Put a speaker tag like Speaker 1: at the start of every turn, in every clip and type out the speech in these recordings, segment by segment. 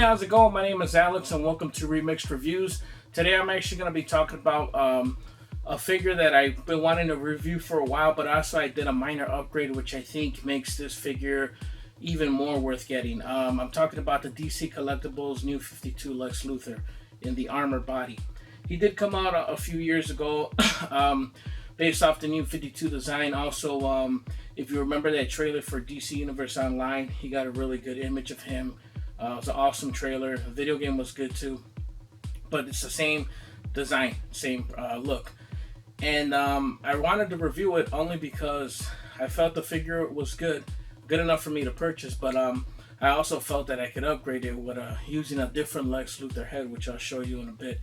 Speaker 1: how's it going? My name is Alex and welcome to Remixed Reviews. Today I'm actually going to be talking about a figure that I've been wanting to review for a while, but also I did a minor upgrade which I think makes this figure even more worth getting. I'm talking about the DC Collectibles New 52 Lex Luthor in the armored body. He did come out a few years ago based off the New 52 design. Also, if you remember that trailer for DC Universe Online, he got a really good image of him. It was an awesome trailer. The video game was good too, but it's the same design, same look. And I wanted to review it only because I felt the figure was good enough for me to purchase, but I also felt that I could upgrade it with using a different Lex Luthor head, which I'll show you in a bit.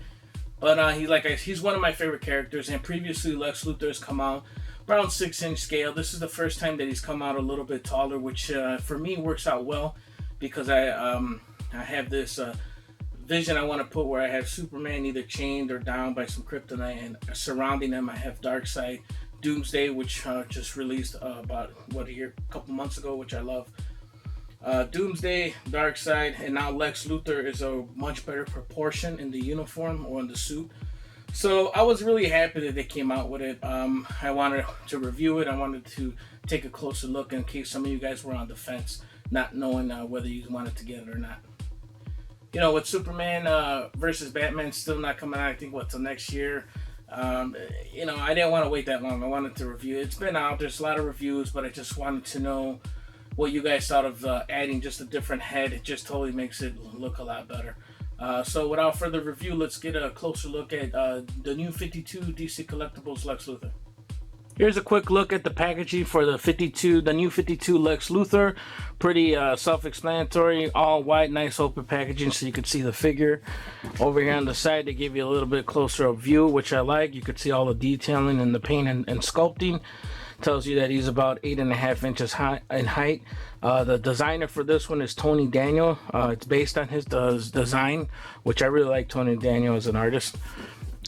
Speaker 1: But he's one of my favorite characters, and previously Lex Luthor has come out around 6-inch scale. This is the first time that he's come out a little bit taller, which for me works out well because I have this vision I want to put where I have Superman either chained or down by some kryptonite, and surrounding him I have Darkseid, Doomsday, which just released about a couple months ago, which I love. Doomsday, Darkseid, and now Lex Luthor is a much better proportion in the uniform or in the suit. So I was really happy that they came out with it. I wanted to review it. I wanted to take a closer look in case some of you guys were on the fence, not knowing whether you wanted to get it or not. You know, with Superman versus Batman still not coming out, I think, till next year. You know, I didn't want to wait that long. I wanted to review it. It's been out. There's a lot of reviews, but I just wanted to know what you guys thought of adding just a different head. It just totally makes it look a lot better. So without further review, let's get a closer look at the new 52 DC Collectibles Lex Luthor. Here's a quick look at the packaging for the new 52 Lex Luthor. Pretty self-explanatory, all white, nice open packaging so you can see the figure. Over here on the side, they give you a little bit closer of view, which I like. You could see all the detailing and the paint and sculpting. Tells you that he's about 8.5 inches high in height. The designer for this one is Tony Daniel. It's based on his design, which I really like Tony Daniel as an artist.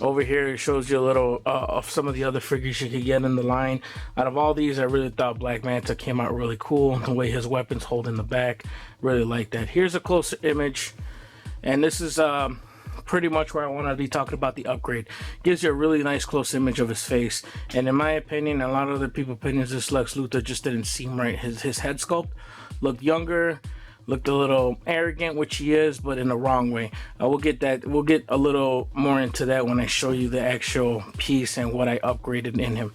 Speaker 1: Over here it shows you a little of some of the other figures you could get in the line. Out of all these, I really thought Black Manta came out really cool. The way his weapons hold in the back, really like that. Here's a closer image, and this is pretty much where I want to be talking about the upgrade. Gives you a really nice close image of his face, and in my opinion, a lot of other people's opinions, this Lex Luthor just didn't seem right. His head sculpt looked younger, looked a little arrogant, which he is, but in the wrong way. We'll get a little more into that when I show you the actual piece and what I upgraded in him.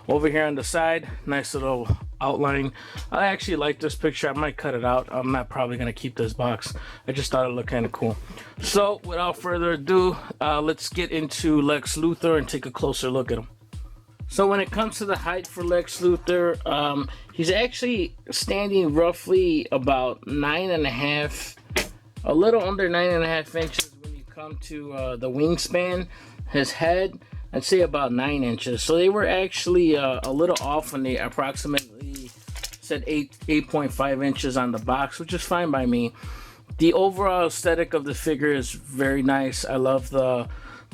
Speaker 1: Over here on the side, nice little outline. I actually like this picture. I might cut it out. I'm not probably going to keep this box. I just thought it looked kind of cool. So without further ado, let's get into Lex Luthor and take a closer look at him. So when it comes to the height for Lex Luthor, he's actually standing roughly about 9.5, a little under 9.5 inches when you come to the wingspan. His head, I'd say about 9 inches. So they were actually a little off when they approximately said 8.5 inches on the box, which is fine by me. The overall aesthetic of the figure is very nice. I love the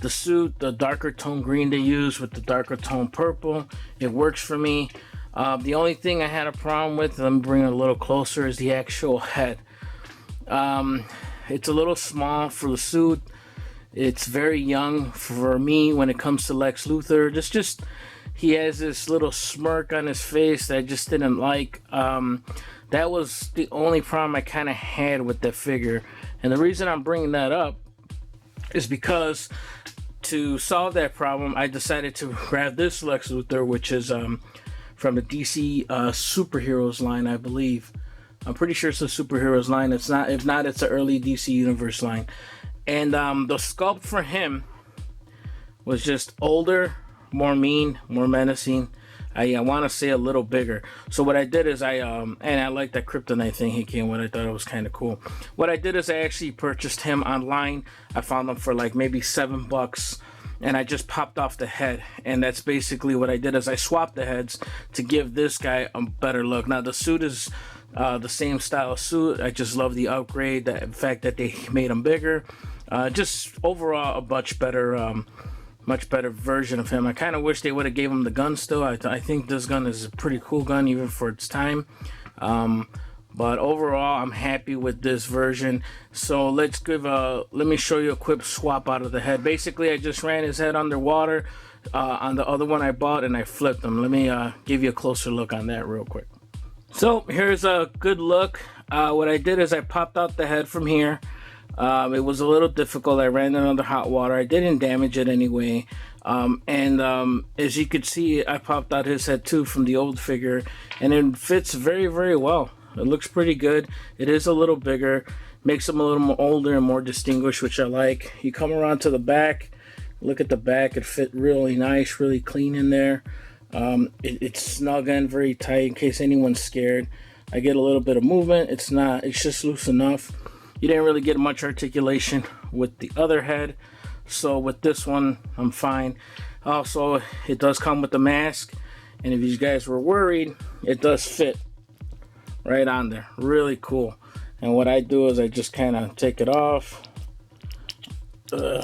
Speaker 1: suit, the darker tone green they use with the darker tone purple. It works for me. The only thing I had a problem with, let me bring it a little closer, is the actual head. It's a little small for the suit. It's very young for me when it comes to Lex Luthor. He has this little smirk on his face that I just didn't like. That was the only problem I kind of had with that figure. And the reason I'm bringing that up is because to solve that problem, I decided to grab this Lex Luthor, which is from the DC Superheroes line, I believe. I'm pretty sure it's a Superheroes line. It's not. If not, it's an early DC Universe line. And the sculpt for him was just older, more mean, more menacing. I want to say a little bigger. So what I did is and I like that kryptonite thing he came with. I thought it was kind of cool. What I did is I actually purchased him online. I found him for like maybe $7, and I just popped off the head. And that's basically what I did is I swapped the heads to give this guy a better look. Now the suit is the same style of suit. I just love the upgrade, the fact that they made him bigger. Just overall a much better version of him. I kind of wish they would have gave him the gun still. I think this gun is a pretty cool gun even for its time. But overall, I'm happy with this version. So let me show you a quick swap out of the head. Basically, I just ran his head underwater on the other one I bought, and I flipped him. Let me give you a closer look on that real quick. So here's a good look. What I did is I popped out the head from here. It was a little difficult. I ran it under hot water. I didn't damage it anyway. As you could see, I popped out his head too from the old figure, and it fits very, very well. It looks pretty good. It is a little bigger, makes him a little more older and more distinguished, which I like. You come around to the back, look at the back. It fit really nice, really clean in there. It's snug and very tight in case anyone's scared. I get a little bit of movement. It's just loose enough. You didn't really get much articulation with the other head, so with this one I'm fine. Also, it does come with the mask, and if you guys were worried, it does fit right on there. Really cool. And what I do is I just kind of take it off,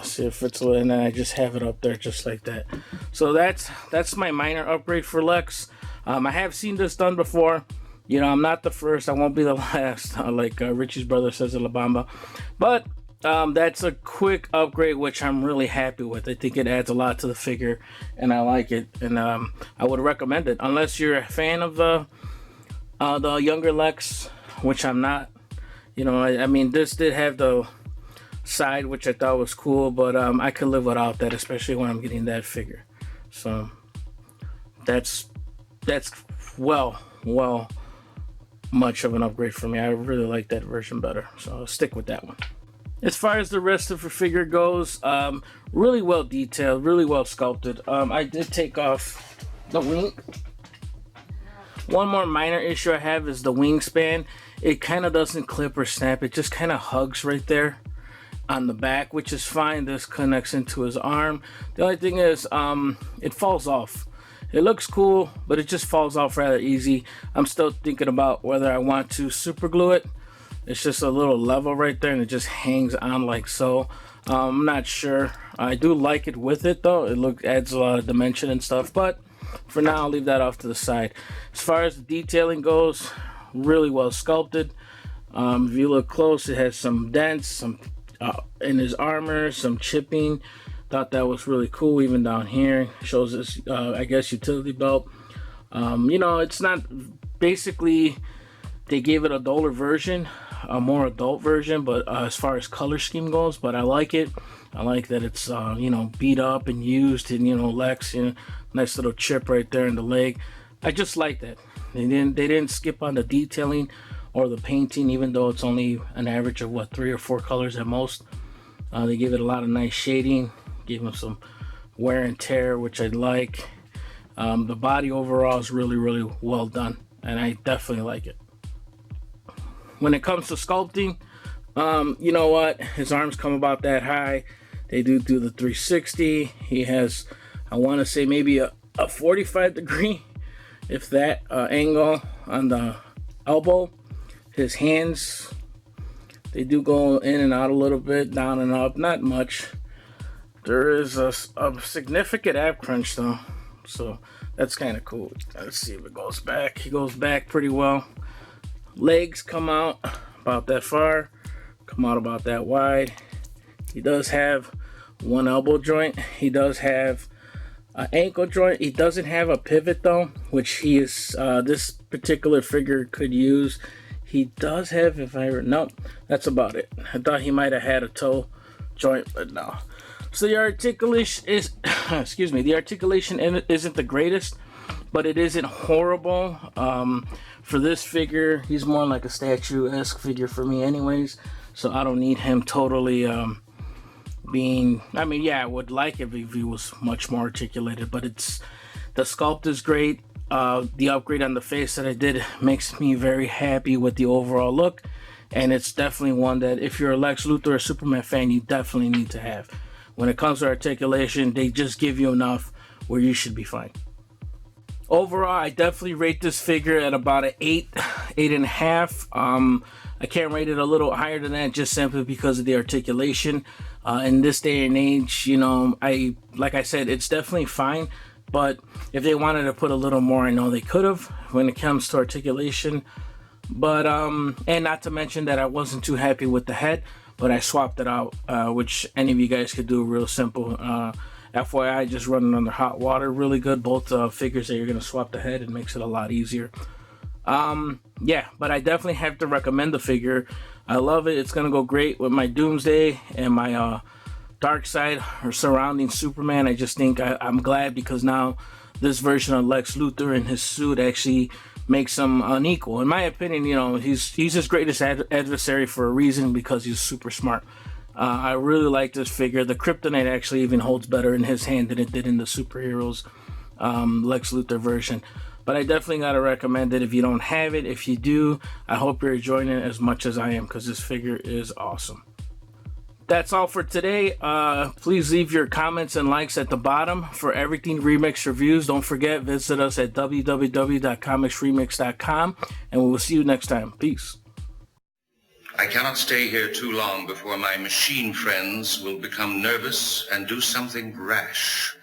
Speaker 1: see if it's, and then I just have it up there just like that. So that's my minor upgrade for Lex. I have seen this done before. You know, I'm not the first, I won't be the last, like Richie's brother says in La Bamba. But that's a quick upgrade, which I'm really happy with. I think it adds a lot to the figure, and I like it. And I would recommend it, unless you're a fan of the younger Lex, which I'm not. You know, I mean, this did have the side, which I thought was cool, but I could live without that, especially when I'm getting that figure. So that's well much of an upgrade for me. I really like that version better, so I'll stick with that one. As far as the rest of the figure goes, really well detailed, really well sculpted. I did take off the wing. One more minor issue I have is the wingspan. It kind of doesn't clip or snap. It just kind of hugs right there on the back, which is fine. This connects into his arm. The only thing is it falls off. It looks cool, but it just falls off rather easy. I'm still thinking about whether I want to super glue it. It's just a little level right there, and it just hangs on like so. I'm not sure. I do like it with it though. It adds a lot of dimension and stuff, but for now I'll leave that off to the side. As far as the detailing goes, really well sculpted. If you look close, it has some dents, some in his armor, some chipping. Thought that was really cool. Even down here shows this I guess utility belt. You know, it's not, basically they gave it a duller version, a more adult version, but as far as color scheme goes, but I like it. I like that it's you know, beat up and used, and you know, Lex, you know, nice little chip right there in the leg. I just like that. They didn't skip on the detailing or the painting, even though it's only an average of what, 3 or 4 colors at most. They give it a lot of nice shading, gave him some wear and tear, which I like. The body overall is really, really well done, and I definitely like it. When it comes to sculpting, you know what, his arms come about that high. They do the 360. He has, I want to say, maybe a 45 degree, if that, angle on the elbow. His hands, they do go in and out a little bit, down and up, not much. There is a significant ab crunch though, so that's kind of cool. Let's see if it goes back. He goes back pretty well. Legs come out about that far, come out about that wide. He does have one elbow joint. He does have an ankle joint. He doesn't have a pivot though, which he is, this particular figure could use. He does have, nope, that's about it. I thought he might have had a toe joint, but no. So the articulation is, excuse me, the articulation isn't the greatest, but it isn't horrible. For this figure, he's more like a statue-esque figure for me anyways, so I don't need him totally being, I mean, yeah, I would like it if he was much more articulated, but the sculpt is great. The upgrade on the face that I did makes me very happy with the overall look, and it's definitely one that if you're a Lex Luthor or Superman fan, you definitely need to have. When it comes to articulation, they just give you enough where you should be fine. Overall, I definitely rate this figure at about an 8.5. I can't rate it a little higher than that just simply because of the articulation. In this day and age, you know, like I said, it's definitely fine. But if they wanted to put a little more, I know they could have. When it comes to articulation, But and not to mention that I wasn't too happy with the head, but I swapped it out, which any of you guys could do real simple. FYI, just running under hot water, really good. Both figures that you're gonna swap the head, it makes it a lot easier. Yeah, but I definitely have to recommend the figure. I love it. It's gonna go great with my Doomsday and my Dark Side or surrounding Superman. I just think I'm glad because now this version of Lex Luthor in his suit actually makes him unequal. In my opinion, you know, he's his greatest adversary for a reason, because he's super smart. I really like this figure. The kryptonite actually even holds better in his hand than it did in the superheroes Lex Luthor version. But I definitely gotta recommend it if you don't have it. If you do, I hope you're enjoying it as much as I am, because this figure is awesome. That's all for today. Please leave your comments and likes at the bottom for everything Remixed Reviews. Don't forget, visit us at www.comicsremix.com, and we will see you next time. Peace.
Speaker 2: I cannot stay here too long before my machine friends will become nervous and do something rash.